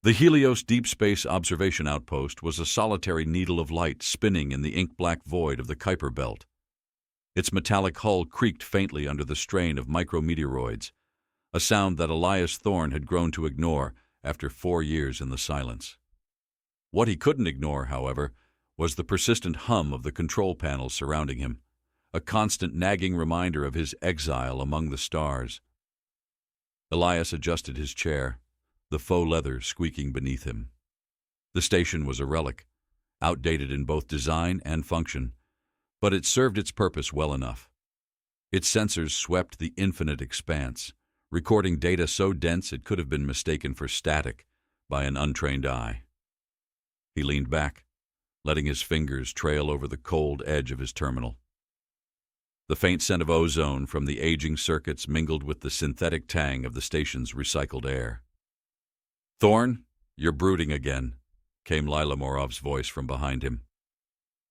The Helios Deep Space Observation Outpost was a solitary needle of light spinning in the ink-black void of the Kuiper Belt. Its metallic hull creaked faintly under the strain of micrometeoroids, a sound that Elias Thorne had grown to ignore after 4 years in the silence. What he couldn't ignore, however, was the persistent hum of the control panels surrounding him, a constant nagging reminder of his exile among the stars. Elias adjusted his chair, the faux leather squeaking beneath him. The station was a relic, outdated in both design and function, but it served its purpose well enough. Its sensors swept the infinite expanse, recording data so dense it could have been mistaken for static by an untrained eye. He leaned back, letting his fingers trail over the cold edge of his terminal. The faint scent of ozone from the aging circuits mingled with the synthetic tang of the station's recycled air. "Thorne, you're brooding again," came Lila Morov's voice from behind him.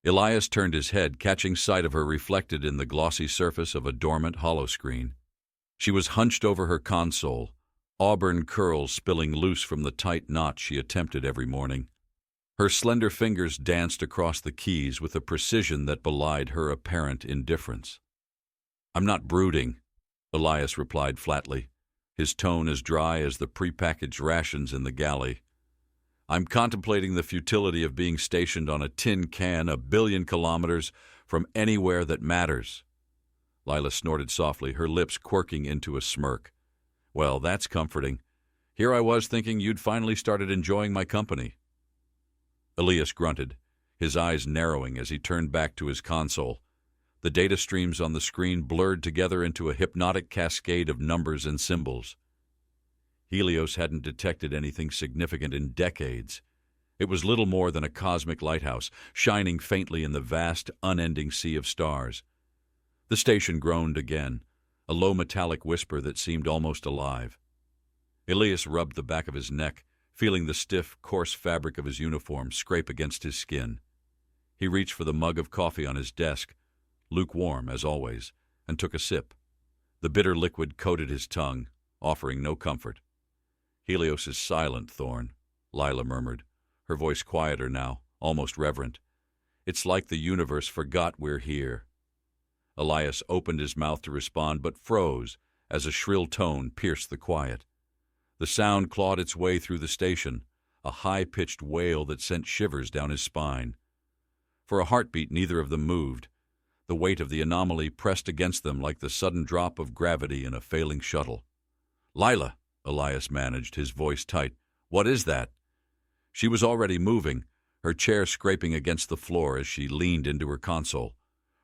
Elias turned his head, catching sight of her reflected in the glossy surface of a dormant holoscreen. She was hunched over her console, auburn curls spilling loose from the tight knot she attempted every morning. Her slender fingers danced across the keys with a precision that belied her apparent indifference. "I'm not brooding," Elias replied flatly, his tone as dry as the prepackaged rations in the galley. "I'm contemplating the futility of being stationed on a tin can 1,000,000,000 kilometers from anywhere that matters." Lila snorted softly, her lips quirking into a smirk. "Well, that's comforting. Here I was thinking you'd finally started enjoying my company." Elias grunted, his eyes narrowing as he turned back to his console. The data streams on the screen blurred together into a hypnotic cascade of numbers and symbols. Helios hadn't detected anything significant in decades. It was little more than a cosmic lighthouse, shining faintly in the vast, unending sea of stars. The station groaned again, a low metallic whisper that seemed almost alive. Elias rubbed the back of his neck, feeling the stiff, coarse fabric of his uniform scrape against his skin. He reached for the mug of coffee on his desk, lukewarm as always, and took a sip. The bitter liquid coated his tongue, offering no comfort. "Helios is silent, Thorne," Lila murmured, her voice quieter now, almost reverent. "It's like the universe forgot we're here." Elias opened his mouth to respond, but froze as a shrill tone pierced the quiet. The sound clawed its way through the station, a high-pitched wail that sent shivers down his spine. For a heartbeat, neither of them moved. The weight of the anomaly pressed against them like the sudden drop of gravity in a failing shuttle. "Lila," Elias managed, his voice tight. "What is that?" She was already moving, her chair scraping against the floor as she leaned into her console.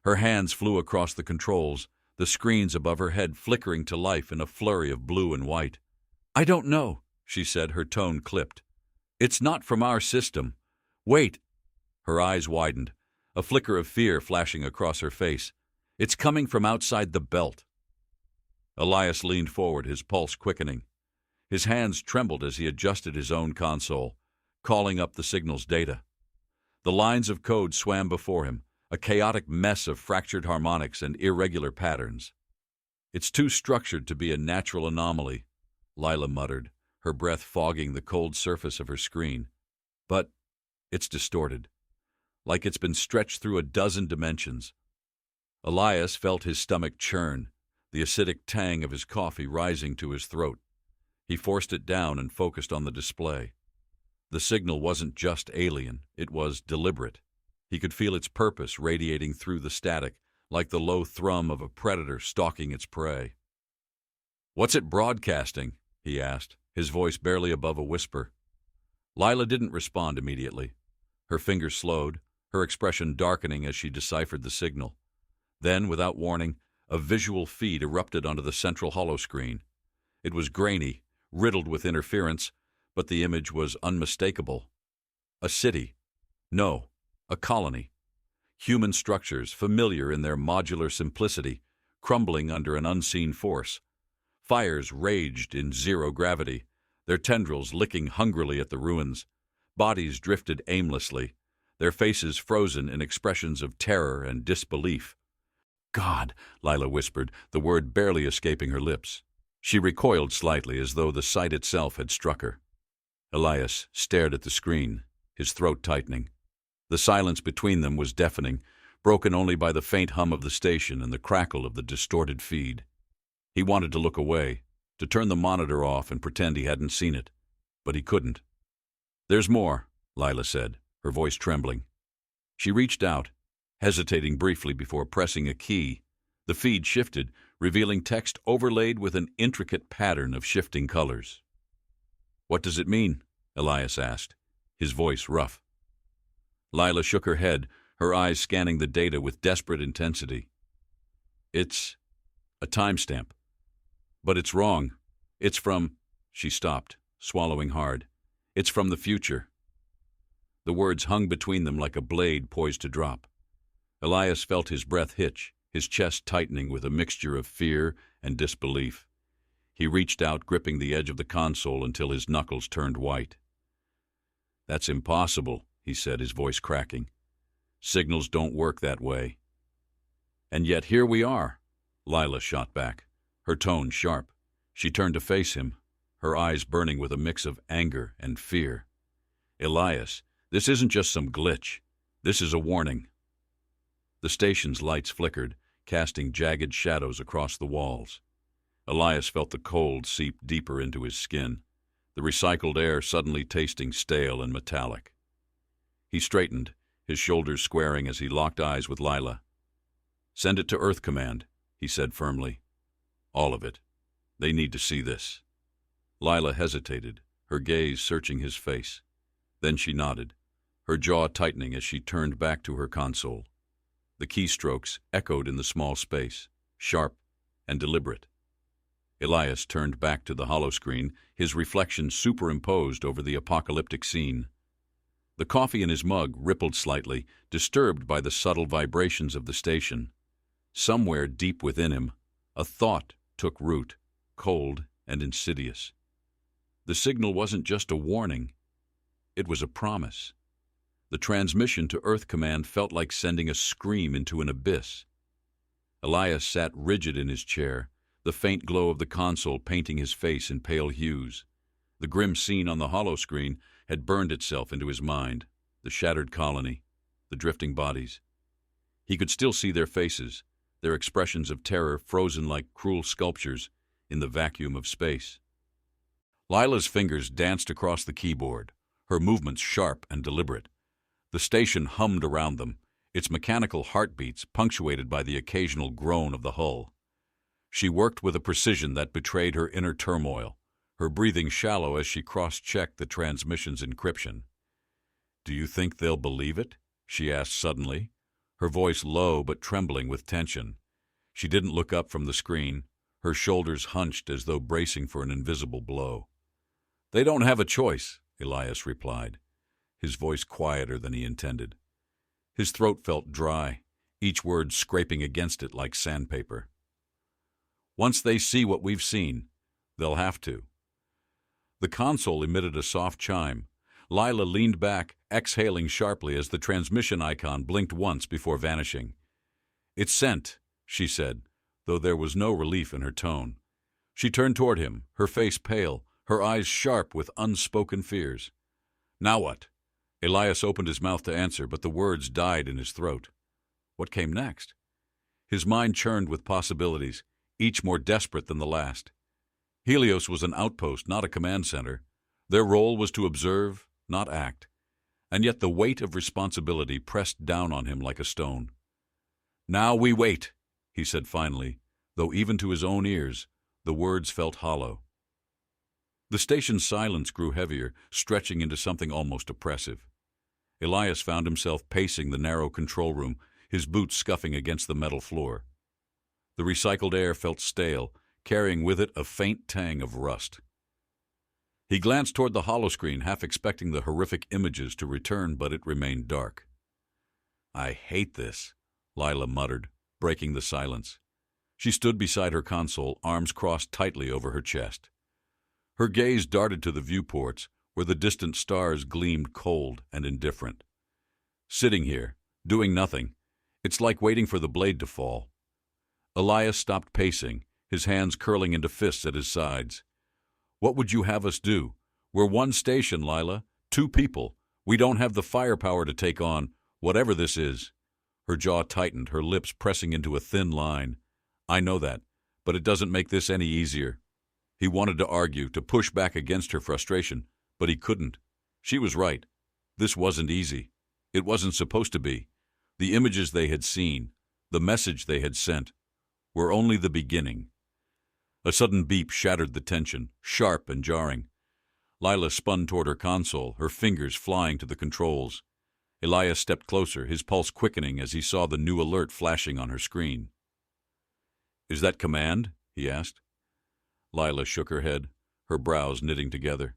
Her hands flew across the controls, the screens above her head flickering to life in a flurry of blue and white. "I don't know," she said, her tone clipped. "It's not from our system. Wait." Her eyes widened, a flicker of fear flashing across her face. "It's coming from outside the belt." Elias leaned forward, his pulse quickening. His hands trembled as he adjusted his own console, calling up the signal's data. The lines of code swam before him, a chaotic mess of fractured harmonics and irregular patterns. "It's too structured to be a natural anomaly," Lila muttered, her breath fogging the cold surface of her screen. "But it's distorted, like it's been stretched through a dozen dimensions." Elias felt his stomach churn, the acidic tang of his coffee rising to his throat. He forced it down and focused on the display. The signal wasn't just alien, it was deliberate. He could feel its purpose radiating through the static, like the low thrum of a predator stalking its prey. "What's it broadcasting?" he asked, his voice barely above a whisper. Lila didn't respond immediately. Her fingers slowed, her expression darkening as she deciphered the signal. Then, without warning, a visual feed erupted onto the central holoscreen. It was grainy, riddled with interference, but the image was unmistakable. A city. No, a colony. Human structures, familiar in their modular simplicity, crumbling under an unseen force. Fires raged in zero gravity, their tendrils licking hungrily at the ruins. Bodies drifted aimlessly, their faces frozen in expressions of terror and disbelief. "God," Lila whispered, the word barely escaping her lips. She recoiled slightly as though the sight itself had struck her. Elias stared at the screen, his throat tightening. The silence between them was deafening, broken only by the faint hum of the station and the crackle of the distorted feed. He wanted to look away, to turn the monitor off and pretend he hadn't seen it, but he couldn't. "There's more," Lila said, her voice trembling. She reached out, hesitating briefly before pressing a key. The feed shifted, revealing text overlaid with an intricate pattern of shifting colors. "What does it mean?" Elias asked, his voice rough. Lila shook her head, her eyes scanning the data with desperate intensity. "It's a timestamp. But it's wrong. It's from—" She stopped, swallowing hard. "It's from the future." The words hung between them like a blade poised to drop. Elias felt his breath hitch, his chest tightening with a mixture of fear and disbelief. He reached out, gripping the edge of the console until his knuckles turned white. "That's impossible," he said, his voice cracking. "Signals don't work that way." "And yet here we are," Lila shot back, her tone sharp. She turned to face him, her eyes burning with a mix of anger and fear. "Elias, this isn't just some glitch. This is a warning." The station's lights flickered, casting jagged shadows across the walls. Elias felt the cold seep deeper into his skin, the recycled air suddenly tasting stale and metallic. He straightened, his shoulders squaring as he locked eyes with Lila. "Send it to Earth Command," he said firmly. "All of it. They need to see this." Lila hesitated, her gaze searching his face. Then she nodded, her jaw tightening as she turned back to her console. The keystrokes echoed in the small space, sharp and deliberate. Elias turned back to the holoscreen, his reflection superimposed over the apocalyptic scene. The coffee in his mug rippled slightly, disturbed by the subtle vibrations of the station. Somewhere deep within him, a thought took root, cold and insidious. The signal wasn't just a warning. It was a promise. The transmission to Earth Command felt like sending a scream into an abyss. Elias sat rigid in his chair, the faint glow of the console painting his face in pale hues. The grim scene on the holoscreen had burned itself into his mind, the shattered colony, the drifting bodies. He could still see their faces, their expressions of terror frozen like cruel sculptures in the vacuum of space. Lila's fingers danced across the keyboard, her movements sharp and deliberate. The station hummed around them, its mechanical heartbeats punctuated by the occasional groan of the hull. She worked with a precision that betrayed her inner turmoil, her breathing shallow as she cross-checked the transmission's encryption. "Do you think they'll believe it?" she asked suddenly, her voice low but trembling with tension. She didn't look up from the screen, her shoulders hunched as though bracing for an invisible blow. "They don't have a choice," Elias replied, his voice quieter than he intended. His throat felt dry, each word scraping against it like sandpaper. "Once they see what we've seen, they'll have to." The console emitted a soft chime. Lila leaned back, exhaling sharply as the transmission icon blinked once before vanishing. "It's sent," she said, though there was no relief in her tone. She turned toward him, her face pale, her eyes sharp with unspoken fears. "Now what?" Elias opened his mouth to answer, but the words died in his throat. What came next? His mind churned with possibilities, each more desperate than the last. Helios was an outpost, not a command center. Their role was to observe, not act. And yet the weight of responsibility pressed down on him like a stone. "Now we wait," he said finally, though even to his own ears, the words felt hollow. The station's silence grew heavier, stretching into something almost oppressive. Elias found himself pacing the narrow control room, his boots scuffing against the metal floor. The recycled air felt stale, carrying with it a faint tang of rust. He glanced toward the holoscreen, half expecting the horrific images to return, but it remained dark. "I hate this," Lila muttered, breaking the silence. She stood beside her console, arms crossed tightly over her chest. Her gaze darted to the viewports, where the distant stars gleamed cold and indifferent. Sitting here, doing nothing, it's like waiting for the blade to fall. Elias stopped pacing, his hands curling into fists at his sides. "What would you have us do? We're one station, Lila. 2 people. We don't have the firepower to take on whatever this is." Her jaw tightened, her lips pressing into a thin line. "I know that, but it doesn't make this any easier." He wanted to argue, to push back against her frustration, but he couldn't. She was right. This wasn't easy. It wasn't supposed to be. The images they had seen, the message they had sent, were only the beginning. A sudden beep shattered the tension, sharp and jarring. Lila spun toward her console, her fingers flying to the controls. Elias stepped closer, his pulse quickening as he saw the new alert flashing on her screen. "Is that command?" he asked. Lila shook her head, her brows knitting together.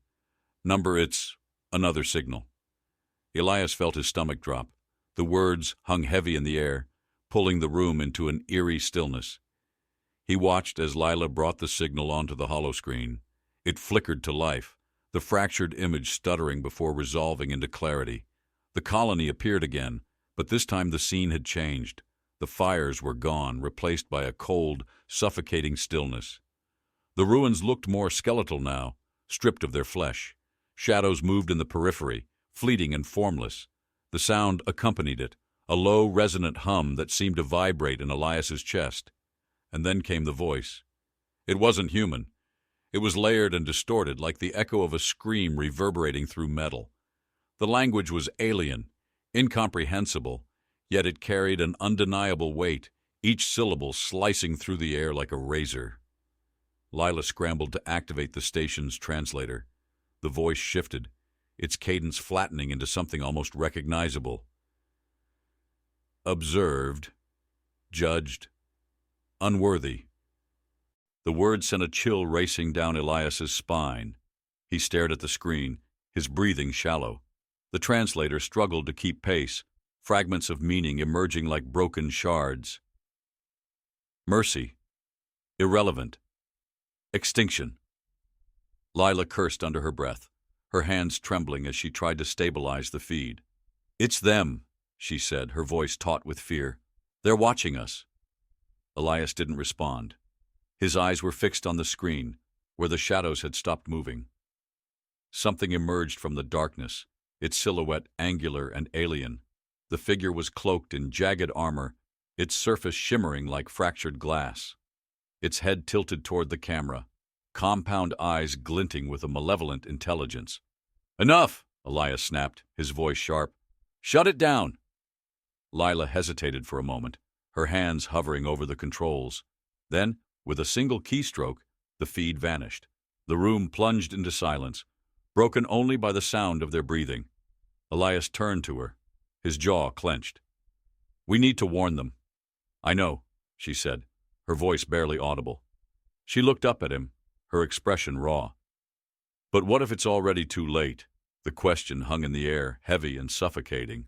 It's another signal." Elias felt his stomach drop. The words hung heavy in the air, pulling the room into an eerie stillness. He watched as Lila brought the signal onto the holoscreen. It flickered to life, the fractured image stuttering before resolving into clarity. The colony appeared again, but this time the scene had changed. The fires were gone, replaced by a cold, suffocating stillness. The ruins looked more skeletal now, stripped of their flesh. Shadows moved in the periphery, fleeting and formless. The sound accompanied it, a low, resonant hum that seemed to vibrate in Elias's chest. And then came the voice. It wasn't human. It was layered and distorted, like the echo of a scream reverberating through metal. The language was alien, incomprehensible, yet it carried an undeniable weight, each syllable slicing through the air like a razor. Lila scrambled to activate the station's translator. The voice shifted, its cadence flattening into something almost recognizable. "Observed, judged, unworthy." The words sent a chill racing down Elias's spine. He stared at the screen, his breathing shallow. The translator struggled to keep pace, fragments of meaning emerging like broken shards. Mercy. Irrelevant. Extinction. Lila cursed under her breath, her hands trembling as she tried to stabilize the feed. "It's them," she said, her voice taut with fear. "They're watching us." Elias didn't respond. His eyes were fixed on the screen, where the shadows had stopped moving. Something emerged from the darkness, its silhouette angular and alien. The figure was cloaked in jagged armor, its surface shimmering like fractured glass. Its head tilted toward the camera, compound eyes glinting with a malevolent intelligence. "Enough!" Elias snapped, his voice sharp. "Shut it down!" Lila hesitated for a moment, her hands hovering over the controls. Then, with a single keystroke, the feed vanished. The room plunged into silence, broken only by the sound of their breathing. Elias turned to her, his jaw clenched. "We need to warn them." "I know," she said, her voice barely audible. She looked up at him, her expression raw. "But what if it's already too late?" The question hung in the air, heavy and suffocating.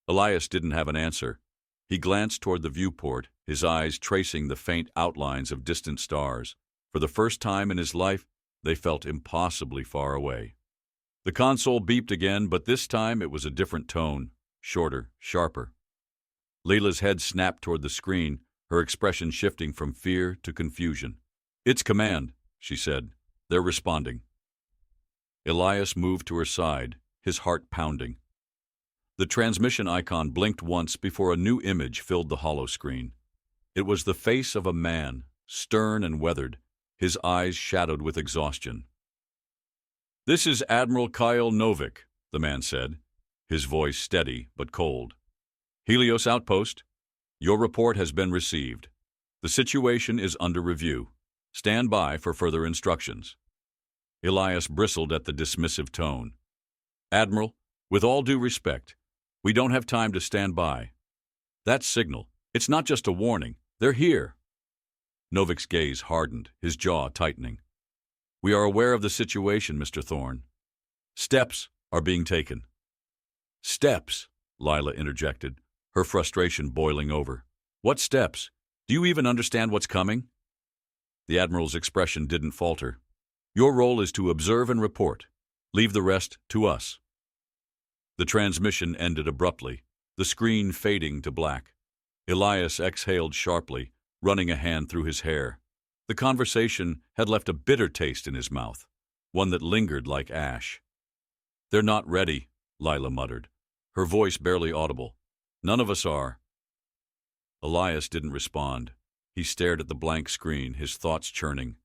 Elias didn't have an answer. He glanced toward the viewport, his eyes tracing the faint outlines of distant stars. For the first time in his life, they felt impossibly far away. The console beeped again, but this time it was a different tone, shorter, sharper. Leila's head snapped toward the screen, her expression shifting from fear to confusion. "It's command," she said. "They're responding." Elias moved to her side, his heart pounding. The transmission icon blinked once before a new image filled the holoscreen. It was the face of a man, stern and weathered, his eyes shadowed with exhaustion. "This is Admiral Kyle Novik," the man said, his voice steady but cold. "Helios Outpost, your report has been received. The situation is under review. Stand by for further instructions." Elias bristled at the dismissive tone. "Admiral, with all due respect, we don't have time to stand by. That signal, it's not just a warning. They're here." Novik's gaze hardened, his jaw tightening. "We are aware of the situation, Mr. Thorne. Steps are being taken." "Steps?" Lila interjected, her frustration boiling over. "What steps? Do you even understand what's coming?" The Admiral's expression didn't falter. "Your role is to observe and report. Leave the rest to us." The transmission ended abruptly, the screen fading to black. Elias exhaled sharply, running a hand through his hair. The conversation had left a bitter taste in his mouth. one that lingered like ash. "They're not ready," Lila muttered, her voice barely audible. "None of us are." Elias didn't respond. He stared at the blank screen, his thoughts churning.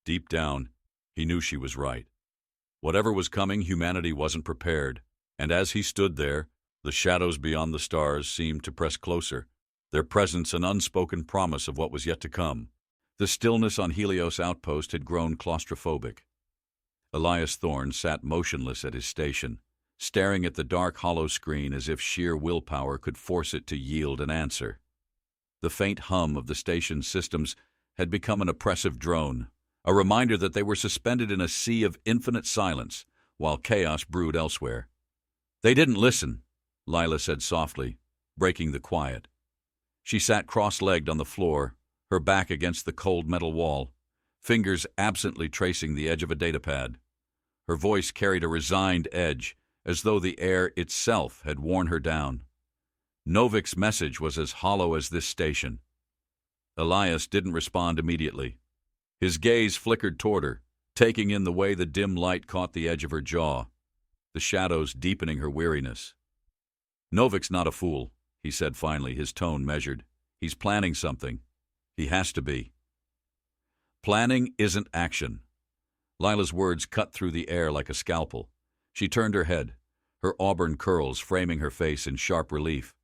Deep down, he knew she was right. Whatever was coming, humanity wasn't prepared, and as he stood there, the shadows beyond the stars seemed to press closer, their presence an unspoken promise of what was yet to come. The stillness on Helios Outpost had grown claustrophobic. Elias Thorne sat motionless at his station, staring at the dark hollow screen as if sheer willpower could force it to yield an answer. The faint hum of the station's systems had become an oppressive drone, a reminder that they were suspended in a sea of infinite silence, while chaos brewed elsewhere. "They didn't listen," Lila said softly, breaking the quiet. She sat cross-legged on the floor, her back against the cold metal wall, fingers absently tracing the edge of a datapad. Her voice carried a resigned edge, as though the air itself had worn her down. Novik's message was as hollow as this station. Elias didn't respond immediately. His gaze flickered toward her, taking in the way the dim light caught the edge of her jaw, the shadows deepening her weariness. "Novik's not a fool," he said finally, his tone measured. "He's planning something. He has to be." "Planning isn't action." Lila's words cut through the air like a scalpel. She turned her head, her auburn curls framing her face in sharp relief.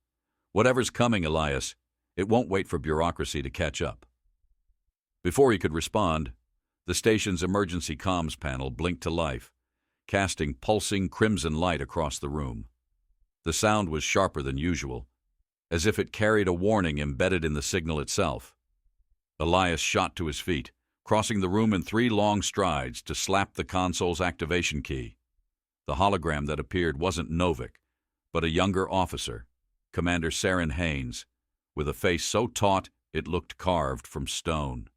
"Whatever's coming, Elias, it won't wait for bureaucracy to catch up." Before he could respond, the station's emergency comms panel blinked to life, casting pulsing crimson light across the room. The sound was sharper than usual, as if it carried a warning embedded in the signal itself. Elias shot to his feet, crossing the room in 3 long strides to slap the console's activation key. The hologram that appeared wasn't Novik, but a younger officer, Commander Saren Haynes, with a face so taut it looked carved from stone.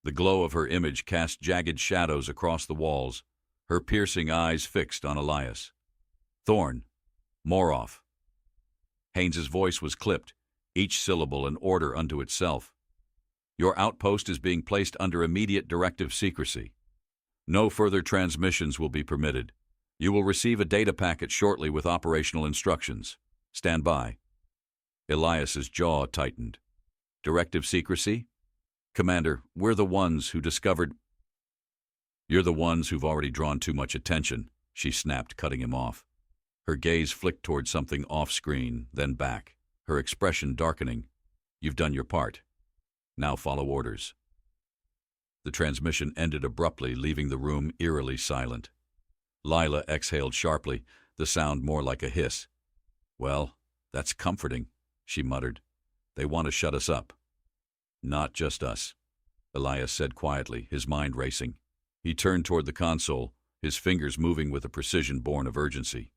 The glow of her image cast jagged shadows across the walls, her piercing eyes fixed on Elias. "Thorne, Moroff." Haynes's voice was clipped, each syllable an order unto itself. "Your outpost is being placed under immediate directive secrecy. No further transmissions will be permitted. You will receive a data packet shortly with operational instructions. Stand by." Elias's jaw tightened. "Directive secrecy? Commander, we're the ones who discovered—" "You're the ones who've already drawn too much attention," she snapped, cutting him off. Her gaze flicked toward something off-screen, then back, her expression darkening. "You've done your part. Now follow orders." The transmission ended abruptly, leaving the room eerily silent. Lila exhaled sharply, the sound more like a hiss. "Well, that's comforting," she muttered. "They want to shut us up." "Not just us," Elias said quietly, his mind racing. He turned toward the console, his fingers moving with a precision born of urgency.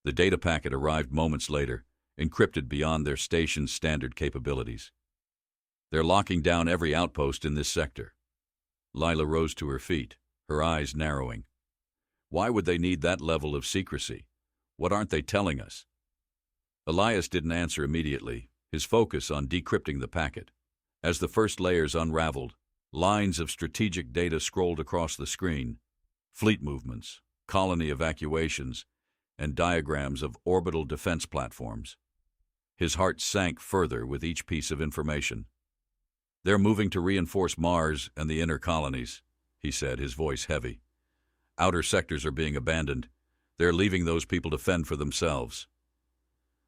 The data packet arrived moments later, encrypted beyond their station's standard capabilities. "They're locking down every outpost in this sector." Lila rose to her feet, her eyes narrowing. "Why would they need that level of secrecy? What aren't they telling us?" Elias didn't answer immediately, his focus on decrypting the packet. As the first layers unraveled, lines of strategic data scrolled across the screen. Fleet movements, colony evacuations, and diagrams of orbital defense platforms. His heart sank further with each piece of information. "They're moving to reinforce Mars and the inner colonies," he said, his voice heavy. "Outer sectors are being abandoned. They're leaving those people to fend for themselves."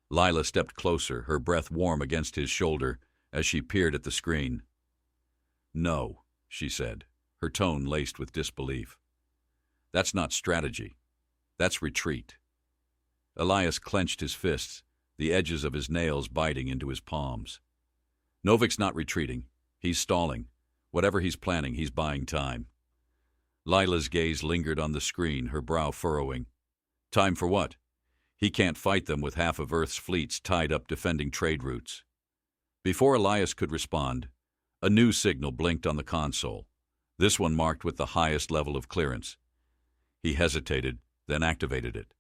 Lila stepped closer, her breath warm against his shoulder as she peered at the screen. "No," she said, her tone laced with disbelief. "That's not strategy. That's retreat." Elias clenched his fists, the edges of his nails biting into his palms. "Novik's not retreating. He's stalling. Whatever he's planning, he's buying time." Lila's gaze lingered on the screen, her brow furrowing. "Time for what? He can't fight them with half of Earth's fleets tied up defending trade routes." Before Elias could respond, a new signal blinked on the console, this one marked with the highest level of clearance. He hesitated, then activated it.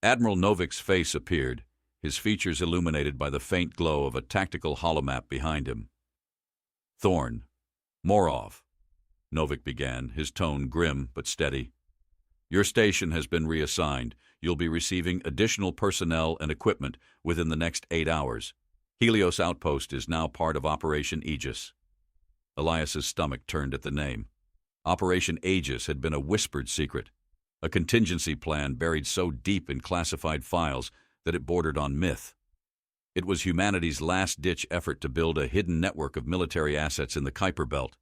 Admiral Novik's face appeared, his features illuminated by the faint glow of a tactical holomap behind him. "Thorne, Moroff." Novik began, his tone grim but steady. "Your station has been reassigned. You'll be receiving additional personnel and equipment within the next 8 hours. Helios Outpost is now part of Operation Aegis." Elias's stomach turned at the name. Operation Aegis had been a whispered secret, a contingency plan buried so deep in classified files that it bordered on myth. It was humanity's last-ditch effort to build a hidden network of military assets in the Kuiper Belt,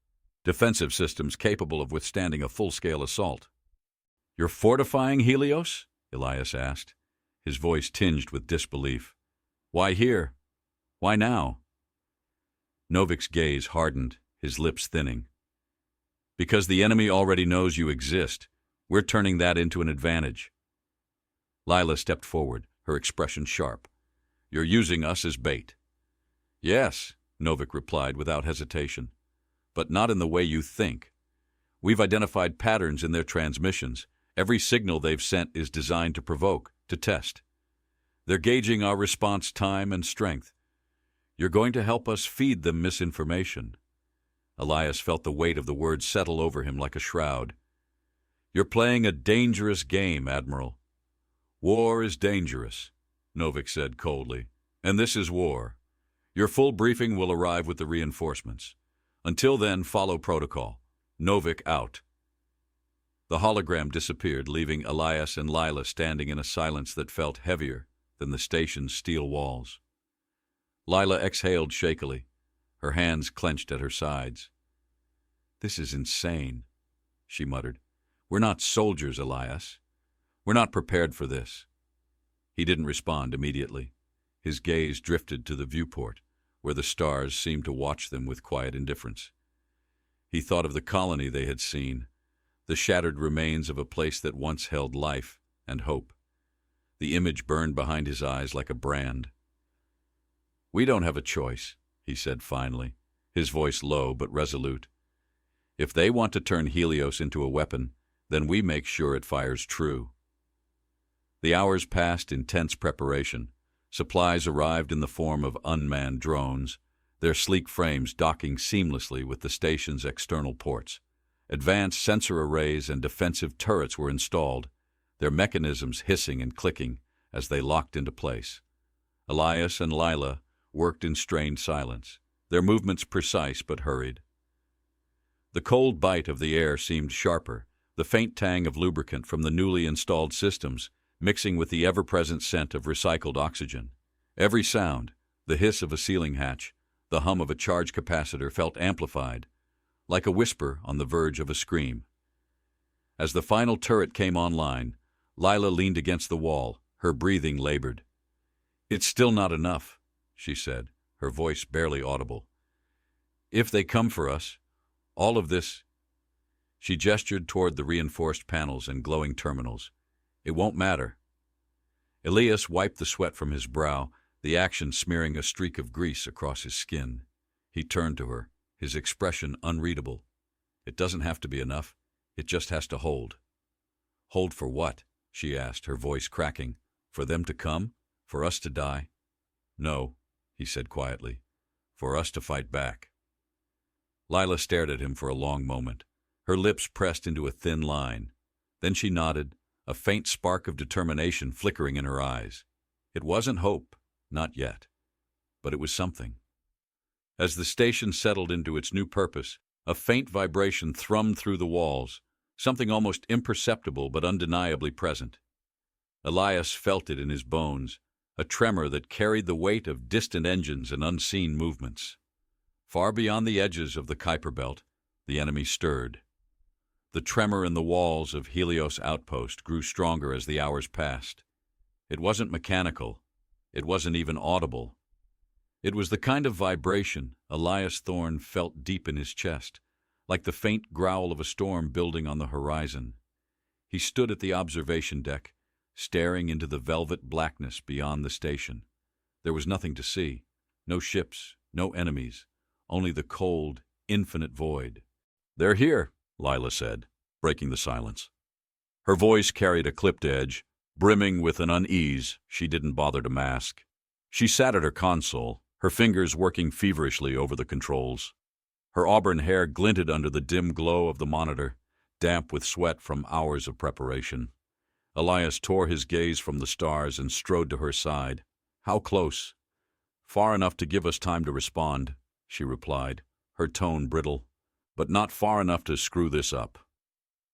defensive systems capable of withstanding a full-scale assault. "You're fortifying Helios?" Elias asked, his voice tinged with disbelief. "Why here? Why now?" Novik's gaze hardened, his lips thinning. "Because the enemy already knows you exist. We're turning that into an advantage." Lila stepped forward, her expression sharp. "You're using us as bait." "Yes," Novik replied without hesitation, "but not in the way you think. We've identified patterns in their transmissions. Every signal they've sent is designed to provoke, to test. They're gauging our response time and strength. You're going to help us feed them misinformation." Elias felt the weight of the words settle over him like a shroud. "You're playing a dangerous game, Admiral." "War is dangerous," Novik said coldly, "and this is war. Your full briefing will arrive with the reinforcements. Until then, follow protocol. Novik out." The hologram disappeared, leaving Elias and Lila standing in a silence that felt heavier than the station's steel walls. Lila exhaled shakily, her hands clenched at her sides. "This is insane," she muttered. "We're not soldiers, Elias. We're not prepared for this." He didn't respond immediately. His gaze drifted to the viewport, where the stars seemed to watch them with quiet indifference. He thought of the colony they had seen, the shattered remains of a place that once held life and hope. The image burned behind his eyes like a brand. "We don't have a choice," he said finally, his voice low but resolute. "If they want to turn Helios into a weapon, then we make sure it fires true." The hours passed in tense preparation. Supplies arrived in the form of unmanned drones, their sleek frames docking seamlessly with the station's external ports. Advanced sensor arrays and defensive turrets were installed, their mechanisms hissing and clicking as they locked into place. Elias and Lila worked in strained silence, their movements precise but hurried. The cold bite of the air seemed sharper, the faint tang of lubricant from the newly installed systems mixing with the ever-present scent of recycled oxygen. Every sound, the hiss of a sealing hatch, the hum of a charge capacitor, felt amplified, like a whisper on the verge of a scream. As the final turret came online, Lila leaned against the wall, her breathing labored. "It's still not enough," she said, her voice barely audible. "If they come for us, all of this—" She gestured toward the reinforced panels and glowing terminals. "It won't matter." Elias wiped the sweat from his brow, the action smearing a streak of grease across his skin. He turned to her, his expression unreadable. "It doesn't have to be enough. It just has to hold." "Hold for what?" she asked, her voice cracking. "For them to come? For us to die?" "No," he said quietly. "For us to fight back." Lila stared at him for a long moment, her lips pressed into a thin line. Then she nodded, a faint spark of determination flickering in her eyes. It wasn't hope, not yet, but it was something. As the station settled into its new purpose, a faint vibration thrummed through the walls, something almost imperceptible but undeniably present. Elias felt it in his bones, a tremor that carried the weight of distant engines and unseen movements. Far beyond the edges of the Kuiper Belt, the enemy stirred. The tremor in the walls of Helios Outpost grew stronger as the hours passed. It wasn't mechanical. It wasn't even audible. It was the kind of vibration Elias Thorne felt deep in his chest, like the faint growl of a storm building on the horizon. He stood at the observation deck, staring into the velvet blackness beyond the station. There was nothing to see, no ships, no enemies, only the cold, infinite void. "They're here," Lila said, breaking the silence. Her voice carried a clipped edge, brimming with an unease she didn't bother to mask. She sat at her console, her fingers working feverishly over the controls. Her auburn hair glinted under the dim glow of the monitor, damp with sweat from hours of preparation. Elias tore his gaze from the stars and strode to her side. "How close?" "Far enough to give us time to respond," she replied, her tone brittle, "but not far enough to screw this up."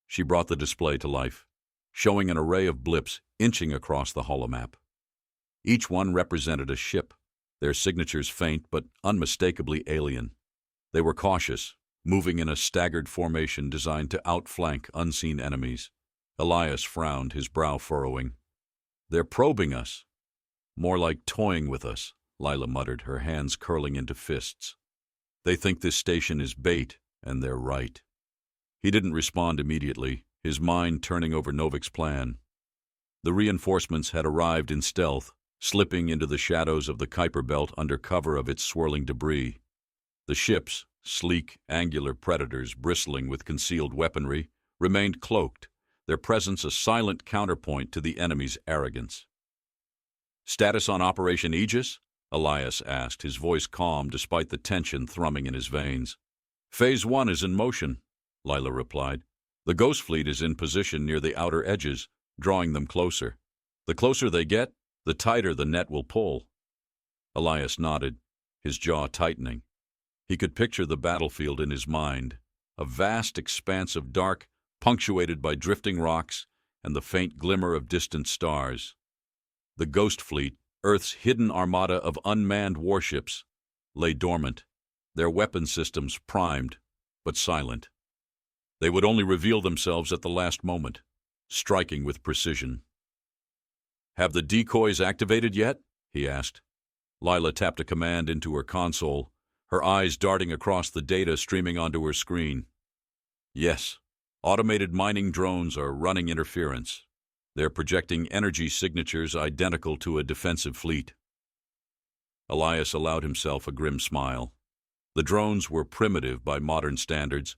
She brought the display to life, showing an array of blips inching across the holomap. Each one represented a ship, their signatures faint but unmistakably alien. They were cautious, moving in a staggered formation designed to outflank unseen enemies. Elias frowned, his brow furrowing. "They're probing us." "More like toying with us," Lila muttered, her hands curling into fists. "They think this station is bait, and they're right." He didn't respond immediately, his mind turning over Novik's plan. The reinforcements had arrived in stealth, slipping into the shadows of the Kuiper Belt under cover of its swirling debris. The ships, sleek, angular predators bristling with concealed weaponry, remained cloaked, their presence a silent counterpoint to the enemy's arrogance. "Status on Operation Aegis?" Elias asked, his voice calm despite the tension thrumming in his veins. "Phase 1 is in motion," Lila replied. "The Ghost Fleet is in position near the outer edges, drawing them closer. The closer they get, the tighter the net will pull." Elias nodded, his jaw tightening. He could picture the battlefield in his mind, a vast expanse of dark, punctuated by drifting rocks and the faint glimmer of distant stars. The Ghost Fleet, Earth's hidden armada of unmanned warships, lay dormant, their weapon systems primed, but silent. They would only reveal themselves at the last moment, striking with precision. "Have the decoys activated yet?" he asked. Lila tapped a command into her console, her eyes darting across the data streaming onto her screen. "Yes. Automated mining drones are running interference. They're projecting energy signatures identical to a defensive fleet." Elias allowed himself a grim smile. The drones were primitive by modern standards,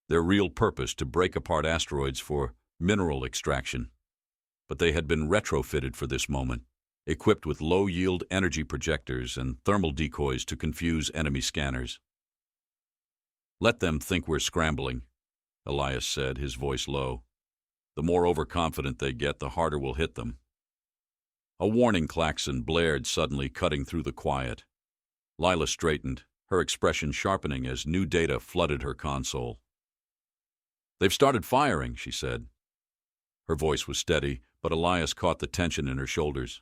their real purpose to break apart asteroids for mineral extraction. But they had been retrofitted for this moment, equipped with low-yield energy projectors and thermal decoys to confuse enemy scanners. "Let them think we're scrambling," Elias said, his voice low. "The more overconfident they get, the harder we'll hit them." A warning klaxon blared suddenly, cutting through the quiet. Lila straightened, her expression sharpening as new data flooded her console. "They've started firing," she said. Her voice was steady, but Elias caught the tension in her shoulders.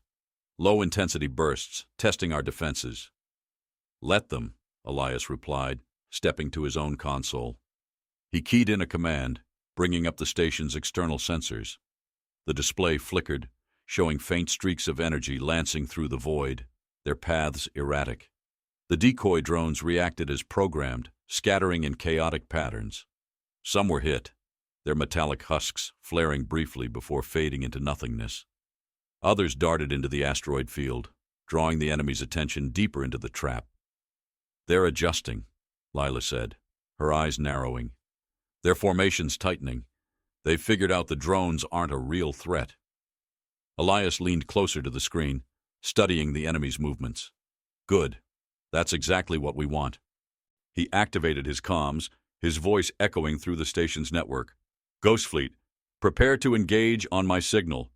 "Low-intensity bursts, testing our defenses." "Let them," Elias replied, stepping to his own console. He keyed in a command, bringing up the station's external sensors. The display flickered, showing faint streaks of energy lancing through the void, their paths erratic. The decoy drones reacted as programmed, scattering in chaotic patterns. Some were hit, their metallic husks flaring briefly before fading into nothingness. Others darted into the asteroid field, drawing the enemy's attention deeper into the trap. "They're adjusting," Lila said, her eyes narrowing. "Their formations tightening. They've figured out the drones aren't a real threat." Elias leaned closer to the screen, studying the enemy's movements. "Good. That's exactly what we want." He activated his comms, his voice echoing through the station's network. "Ghost Fleet, prepare to engage on my signal.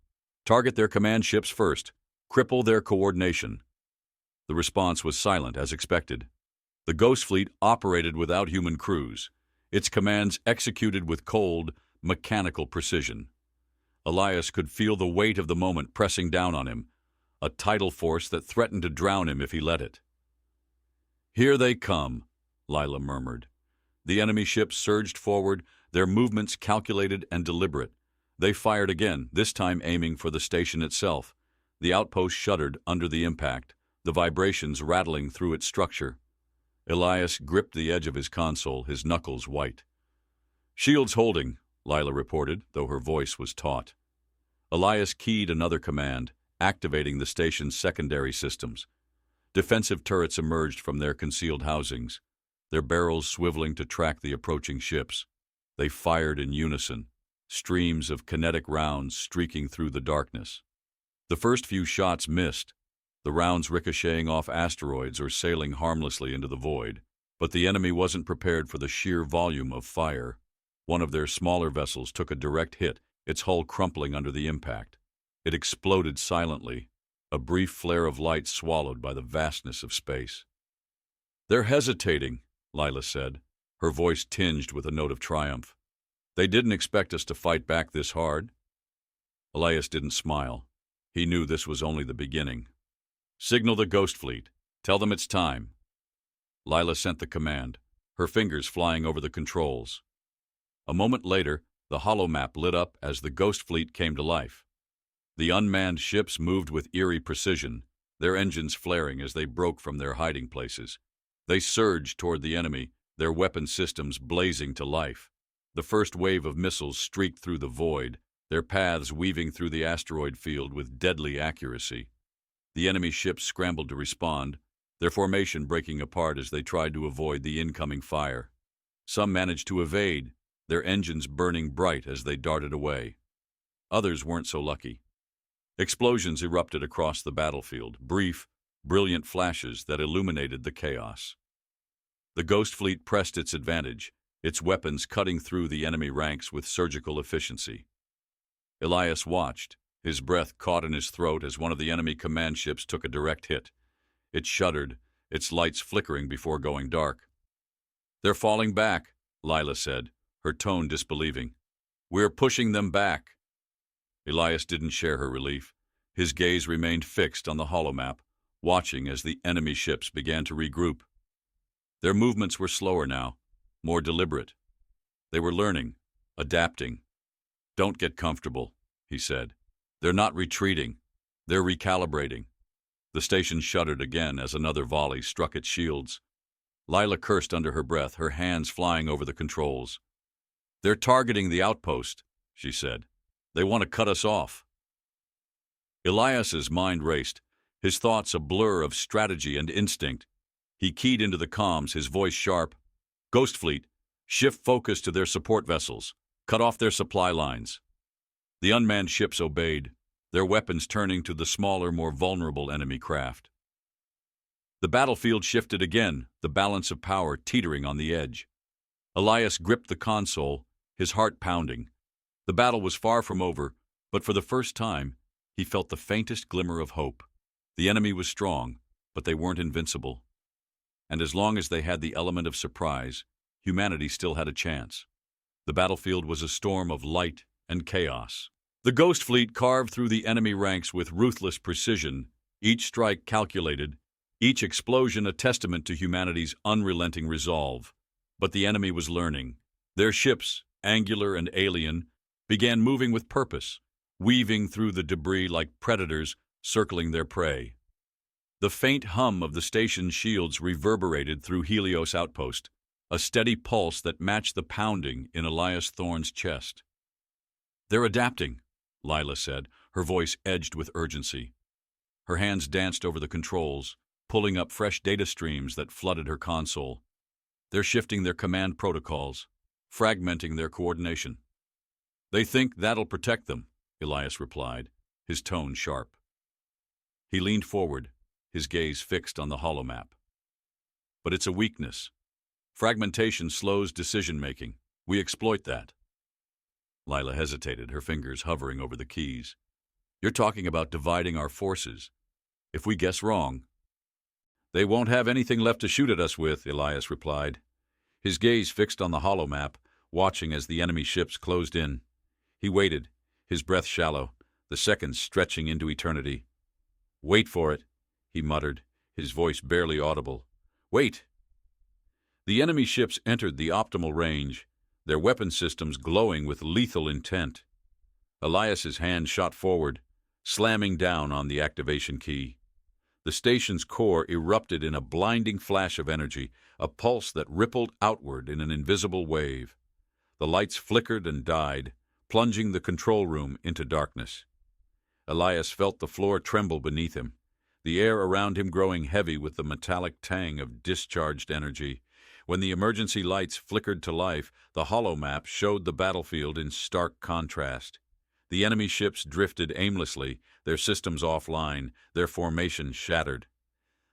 Target their command ships first. Cripple their coordination." The response was silent, as expected. The Ghost Fleet operated without human crews, its commands executed with cold, mechanical precision. Elias could feel the weight of the moment pressing down on him, a tidal force that threatened to drown him if he let it. "Here they come," Lila murmured. The enemy ships surged forward, their movements calculated and deliberate. They fired again, this time aiming for the station itself. The outpost shuddered under the impact, the vibrations rattling through its structure. Elias gripped the edge of his console, his knuckles white. "Shields holding," Lila reported, though her voice was taut. Elias keyed another command, activating the station's secondary systems. Defensive turrets emerged from their concealed housings, their barrels swiveling to track the approaching ships. They fired in unison, streams of kinetic rounds streaking through the darkness. The first few shots missed, the rounds ricocheting off asteroids or sailing harmlessly into the void. But the enemy wasn't prepared for the sheer volume of fire. One of their smaller vessels took a direct hit, its hull crumpling under the impact. It exploded silently, a brief flare of light swallowed by the vastness of space. "They're hesitating," Lila said, her voice tinged with a note of triumph. "They didn't expect us to fight back this hard." Elias didn't smile. He knew this was only the beginning. "Signal the Ghost Fleet. Tell them it's time." Lila sent the command, her fingers flying over the controls. A moment later, the holomap lit up as the Ghost Fleet came to life. The unmanned ships moved with eerie precision, their engines flaring as they broke from their hiding places. They surged toward the enemy, their weapon systems blazing to life. The first wave of missiles streaked through the void, their paths weaving through the asteroid field with deadly accuracy. The enemy ships scrambled to respond, their formation breaking apart as they tried to avoid the incoming fire. Some managed to evade, their engines burning bright as they darted away. Others weren't so lucky. Explosions erupted across the battlefield, brief, brilliant flashes that illuminated the chaos. The Ghost Fleet pressed its advantage, its weapons cutting through the enemy ranks with surgical efficiency. Elias watched, his breath caught in his throat as one of the enemy command ships took a direct hit. It shuddered, its lights flickering before going dark. "They're falling back," Lila said, her tone disbelieving. "We're pushing them back." Elias didn't share her relief. His gaze remained fixed on the holomap, watching as the enemy ships began to regroup. Their movements were slower now, more deliberate. They were learning, adapting. "Don't get comfortable," he said. "They're not retreating. They're recalibrating." The station shuddered again as another volley struck its shields. Lila cursed under her breath, her hands flying over the controls. "They're targeting the outpost," she said. "They want to cut us off." Elias's mind raced, his thoughts a blur of strategy and instinct. He keyed into the comms, his voice sharp. "Ghost Fleet, shift focus to their support vessels. Cut off their supply lines." The unmanned ships obeyed, their weapons turning to the smaller, more vulnerable enemy craft. The battlefield shifted again, the balance of power teetering on the edge. Elias gripped the console, his heart pounding. The battle was far from over, but for the first time, he felt the faintest glimmer of hope. The enemy was strong, but they weren't invincible. And as long as they had the element of surprise, humanity still had a chance. The battlefield was a storm of light and chaos. The Ghost Fleet carved through the enemy ranks with ruthless precision, each strike calculated, each explosion a testament to humanity's unrelenting resolve. But the enemy was learning. Their ships, angular and alien, began moving with purpose, weaving through the debris like predators circling their prey. The faint hum of the station's shields reverberated through Helios Outpost, a steady pulse that matched the pounding in Elias Thorne's chest. "They're adapting," Lila said, her voice edged with urgency. Her hands danced over the controls, pulling up fresh data streams that flooded her console. "They're shifting their command protocols, fragmenting their coordination." "They think that'll protect them," Elias replied, his tone sharp. He leaned forward, his gaze fixed on the holomap. "But it's a weakness. Fragmentation slows decision-making. We exploit that." Lila hesitated, her fingers hovering over the keys. "You're talking about dividing our forces. If we guess wrong—" "They won't have anything left to shoot at us with," Elias replied, his gaze fixed on the holomap, watching as the enemy ships closed in. He waited, his breath shallow, the seconds stretching into eternity. "Wait for it," he muttered, his voice barely audible. "Wait!" The enemy ships entered the optimal range, their weapon systems glowing with lethal intent. Elias's hand shot forward, slamming down on the activation key. The station's core erupted in a blinding flash of energy, a pulse that rippled outward in an invisible wave. The lights flickered and died, plunging the control room into darkness. Elias felt the floor tremble beneath him, the air around him growing heavy with the metallic tang of discharged energy. When the emergency lights flickered to life, the holomap showed the battlefield in stark contrast. The enemy ships drifted aimlessly, their systems offline, their formation shattered.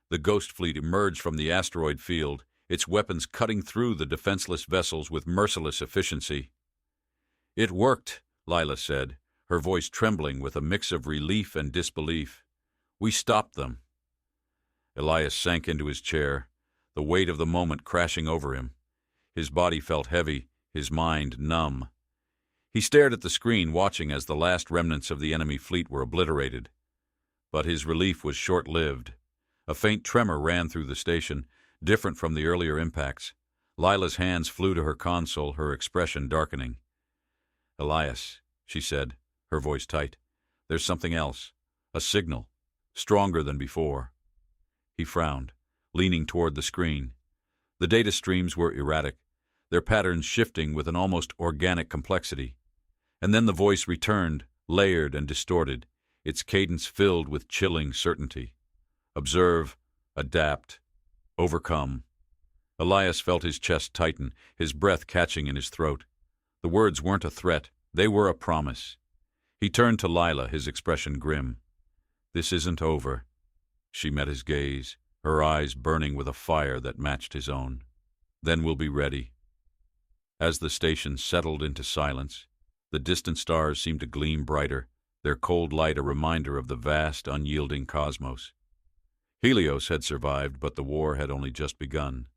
The Ghost Fleet emerged from the asteroid field, its weapons cutting through the defenseless vessels with merciless efficiency. "It worked," Lila said, her voice trembling with a mix of relief and disbelief. "We stopped them." Elias sank into his chair, the weight of the moment crashing over him. His body felt heavy, his mind numb. He stared at the screen, watching as the last remnants of the enemy fleet were obliterated. But his relief was short-lived. A faint tremor ran through the station, different from the earlier impacts. Lila's hands flew to her console, her expression darkening. "Elias," she said, her voice tight, "there's something else. A signal, stronger than before." He frowned, leaning toward the screen. The data streams were erratic, their patterns shifting with an almost organic complexity. And then the voice returned, layered and distorted, its cadence filled with chilling certainty. "Observe, adapt, overcome." Elias felt his chest tighten, his breath catching in his throat. The words weren't a threat, they were a promise. He turned to Lila, his expression grim. "This isn't over." She met his gaze, her eyes burning with a fire that matched his own. "Then we'll be ready." As the station settled into silence, the distant stars seemed to gleam brighter, their cold light a reminder of the vast, unyielding cosmos. Helios had survived, but the war had only just begun.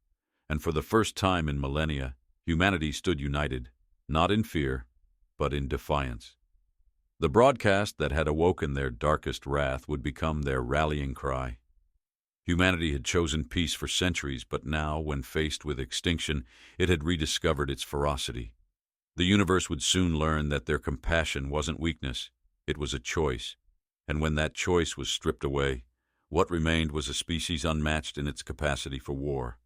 And for the first time in millennia, humanity stood united, not in fear, but in defiance. The broadcast that had awoken their darkest wrath would become their rallying cry. Humanity had chosen peace for centuries, but now, when faced with extinction, it had rediscovered its ferocity. The universe would soon learn that their compassion wasn't weakness, it was a choice. And when that choice was stripped away, what remained was a species unmatched in its capacity for war.